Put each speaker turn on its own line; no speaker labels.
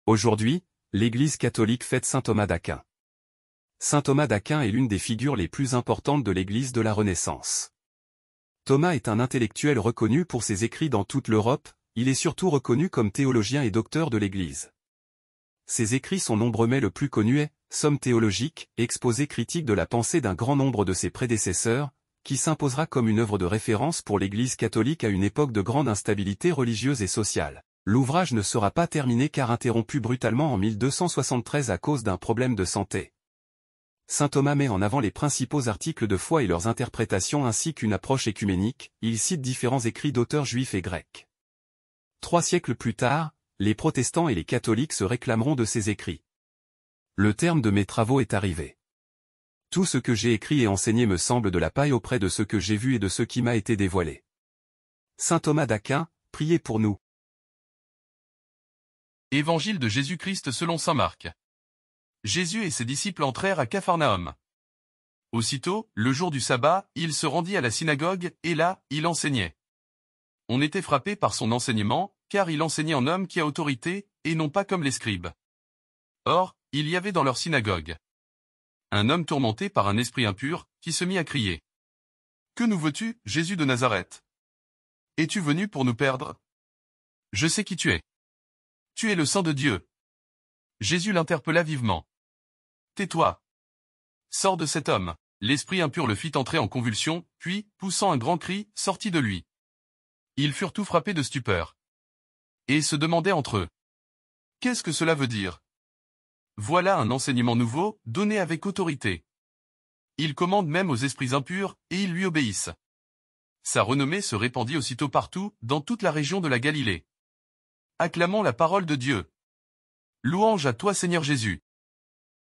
Aujourd'hui, l'Église catholique fête saint Thomas d'Aquin. Saint Thomas d'Aquin est l'une des figures les plus importantes de l'Église de la Renaissance. Thomas est un intellectuel reconnu pour ses écrits dans toute l'Europe, il est surtout reconnu comme théologien et docteur de l'Église. Ses écrits sont nombreux mais le plus connu est « Somme théologique », exposé critique de la pensée d'un grand nombre de ses prédécesseurs, qui s'imposera comme une œuvre de référence pour l'Église catholique à une époque de grande instabilité religieuse et sociale. L'ouvrage ne sera pas terminé car interrompu brutalement en 1273 à cause d'un problème de santé. Saint Thomas met en avant les principaux articles de foi et leurs interprétations ainsi qu'une approche écuménique, il cite différents écrits d'auteurs juifs et grecs. 3 siècles plus tard, les protestants et les catholiques se réclameront de ces écrits. Le terme de mes travaux est arrivé. Tout ce que j'ai écrit et enseigné me semble de la paille auprès de ce que j'ai vu et de ce qui m'a été dévoilé. Saint Thomas d'Aquin, priez pour nous.
Évangile de Jésus-Christ selon saint Marc. Jésus et ses disciples entrèrent à Capharnaüm. Aussitôt, le jour du sabbat, il se rendit à la synagogue, et là, il enseignait. On était frappé par son enseignement, car il enseignait en homme qui a autorité, et non pas comme les scribes. Or, il y avait dans leur synagogue un homme tourmenté par un esprit impur, qui se mit à crier. « Que nous veux-tu, Jésus de Nazareth? Es-tu venu pour nous perdre? Je sais qui tu es. Tu es le Saint de Dieu. » Jésus l'interpella vivement. « Tais-toi. Sors de cet homme. » L'esprit impur le fit entrer en convulsion, puis, poussant un grand cri, sortit de lui. Ils furent tout frappés de stupeur. Et se demandaient entre eux. « Qu'est-ce que cela veut dire? Voilà un enseignement nouveau, donné avec autorité. Il commande même aux esprits impurs, et ils lui obéissent. » Sa renommée se répandit aussitôt partout, dans toute la région de la Galilée. Acclamons la parole de Dieu. Louange à toi Seigneur Jésus.